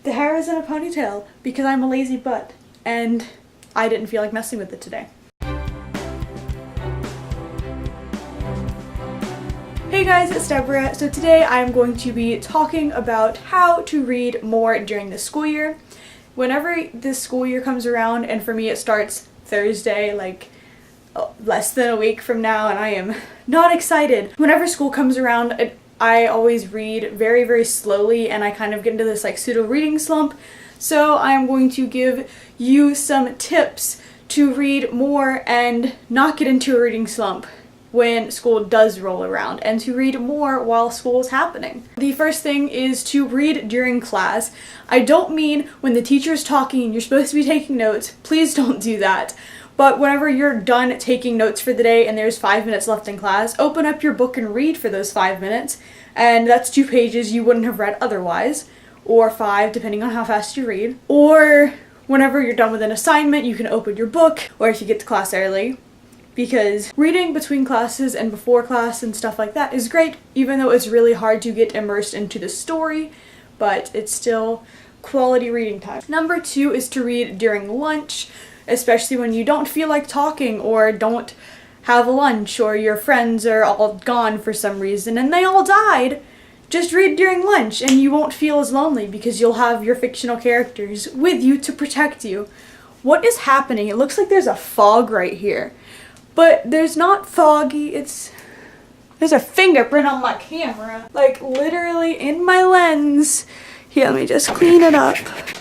The hair is in a ponytail because I'm a lazy butt and I didn't feel like messing with it today. Hey guys, it's Deborah. So today I'm going to be talking about how to read more during the school year. Whenever this school year comes around, and for me it starts Thursday, like less than a week from now, and I am not excited. Whenever school comes around, I always read very, very slowly and I kind of get into this like pseudo reading slump. So I'm going to give you some tips to read more and not get into a reading slump when school does roll around, and to read more while school is happening. The first thing is to read during class. I don't mean when the teacher's talking and you're supposed to be taking notes. Please don't do that. But whenever you're done taking notes for the day and there's 5 minutes left in class, open up your book and read for those 5 minutes. And that's 2 pages you wouldn't have read otherwise, or 5 depending on how fast you read. Or whenever you're done with an assignment, you can open your book, or if you get to class early. Because reading between classes and before class and stuff like that is great, even though it's really hard to get immersed into the story, but it's still quality reading time. Number 2 is to read during lunch, especially when you don't feel like talking or don't have a lunch or your friends are all gone for some reason and they all died. Just read during lunch and you won't feel as lonely because you'll have your fictional characters with you to protect you. What is happening? It looks like there's a fog right here. But there's not foggy, there's a fingerprint on my camera. Like literally in my lens. Here, let me just clean it up.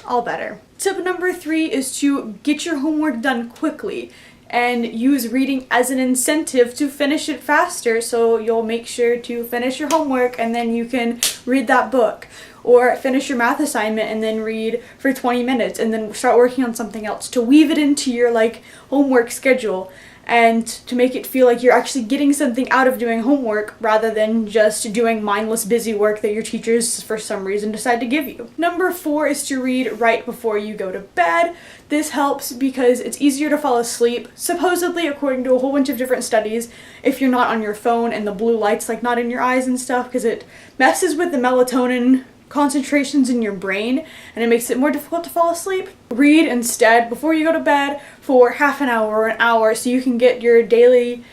All better. Tip number 3 is to get your homework done quickly and use reading as an incentive to finish it faster, so you'll make sure to finish your homework and then you can read that book. Or finish your math assignment and then read for 20 minutes and then start working on something else, to weave it into your like homework schedule and to make it feel like you're actually getting something out of doing homework rather than just doing mindless busy work that your teachers for some reason decide to give you. Number 4 is to read right before you go to bed. This helps because it's easier to fall asleep, supposedly according to a whole bunch of different studies, if you're not on your phone and the blue light's like not in your eyes and stuff, because it messes with the melatonin concentrations in your brain and it makes it more difficult to fall asleep. Read instead before you go to bed for half an hour or an hour so you can get your daily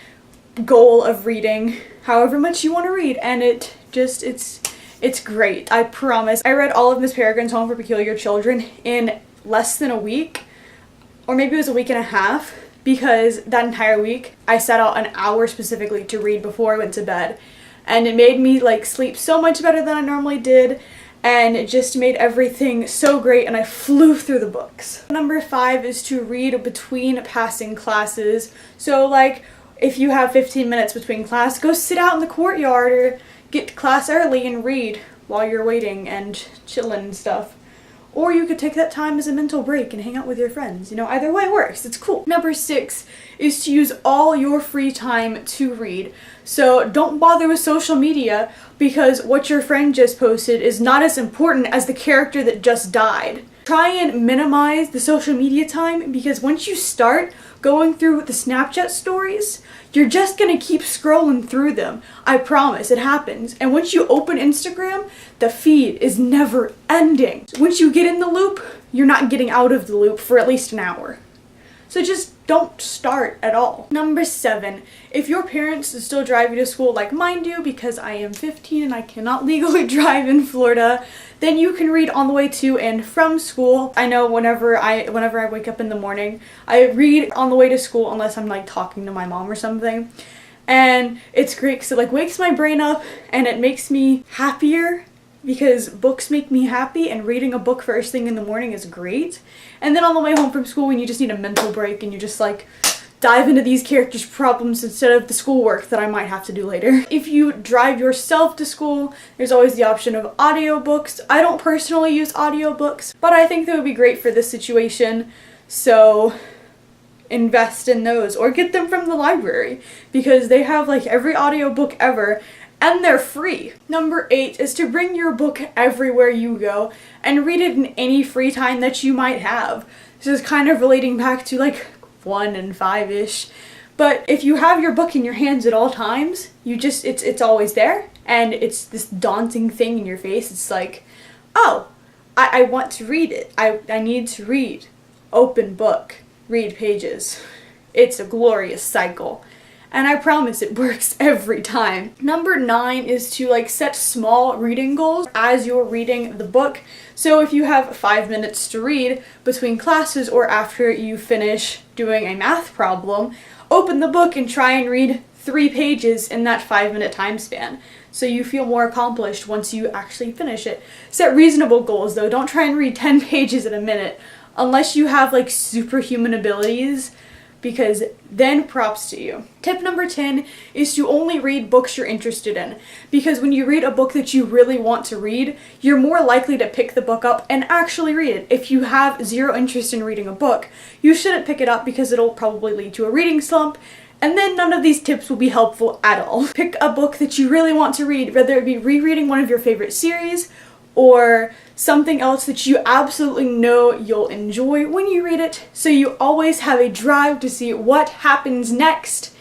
goal of reading however much you want to read, and it's great. I promise. I read all of Miss Peregrine's Home for Peculiar Children in less than a week, or maybe it was a week and a half, because that entire week I set out an hour specifically to read before I went to bed, and it made me like sleep so much better than I normally did. And it just made everything so great, and I flew through the books. Number 5 is to read between passing classes. So like if you have 15 minutes between class, go sit out in the courtyard or get to class early and read while you're waiting and chilling and stuff. Or you could take that time as a mental break and hang out with your friends. You know, either way works. It's cool. Number 6 is to use all your free time to read. So don't bother with social media because what your friend just posted is not as important as the character that just died. Try and minimize the social media time, because once you start going through the Snapchat stories, you're just gonna keep scrolling through them. I promise, it happens. And once you open Instagram, the feed is never ending. Once you get in the loop, you're not getting out of the loop for at least an hour. So just don't start at all. Number 7, if your parents still drive you to school like mine do, because I am 15 and I cannot legally drive in Florida, then you can read on the way to and from school. I know whenever I wake up in the morning, I read on the way to school unless I'm like talking to my mom or something. And it's great because it like wakes my brain up and it makes me happier, because books make me happy and reading a book first thing in the morning is great. And then on the way home from school, when you just need a mental break and you just like dive into these characters' problems instead of the schoolwork that I might have to do later. If you drive yourself to school, there's always the option of audiobooks. I don't personally use audiobooks, but I think they would be great for this situation, so invest in those or get them from the library, because they have like every audiobook ever and they're free. Number 8 is to bring your book everywhere you go and read it in any free time that you might have. This is kind of relating back to like 1 and 5-ish. But if you have your book in your hands at all times, it's always there, and it's this daunting thing in your face. It's like, oh, I want to read it. I need to read. Open book, read pages. It's a glorious cycle. And I promise it works every time. Number 9 is to like set small reading goals as you're reading the book. So if you have 5 minutes to read between classes or after you finish doing a math problem, open the book and try and read 3 pages in that 5-minute time span. So you feel more accomplished once you actually finish it. Set reasonable goals though. Don't try and read 10 pages in a minute unless you have like superhuman abilities, because then props to you. Tip number 10 is to only read books you're interested in, because when you read a book that you really want to read, you're more likely to pick the book up and actually read it. If you have zero interest in reading a book, you shouldn't pick it up because it'll probably lead to a reading slump, and then none of these tips will be helpful at all. Pick a book that you really want to read, whether it be rereading one of your favorite series or something else that you absolutely know you'll enjoy when you read it, so you always have a drive to see what happens next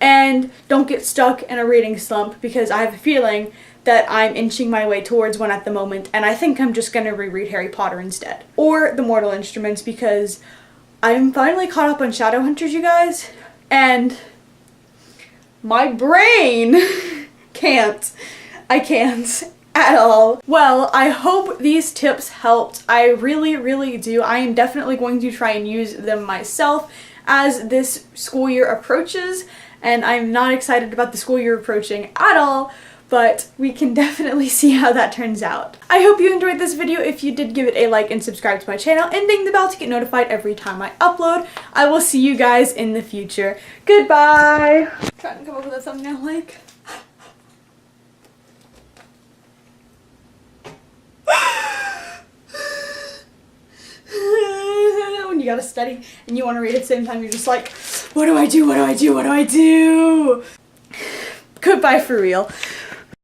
and don't get stuck in a reading slump, because I have a feeling that I'm inching my way towards one at the moment, and I think I'm just going to reread Harry Potter instead. Or The Mortal Instruments, because I'm finally caught up on Shadowhunters, you guys, and my brain I can't at all. Well, I hope these tips helped. I really, really do. I am definitely going to try and use them myself as this school year approaches, and I'm not excited about the school year approaching at all, but we can definitely see how that turns out. I hope you enjoyed this video. If you did, give it a like and subscribe to my channel and ding the bell to get notified every time I upload. I will see you guys in the future. Goodbye! Trying to come up with a thumbnail like. When you gotta study and you want to read at the same time, you're just like, what do I do? What do I do? What do I do? Goodbye for real.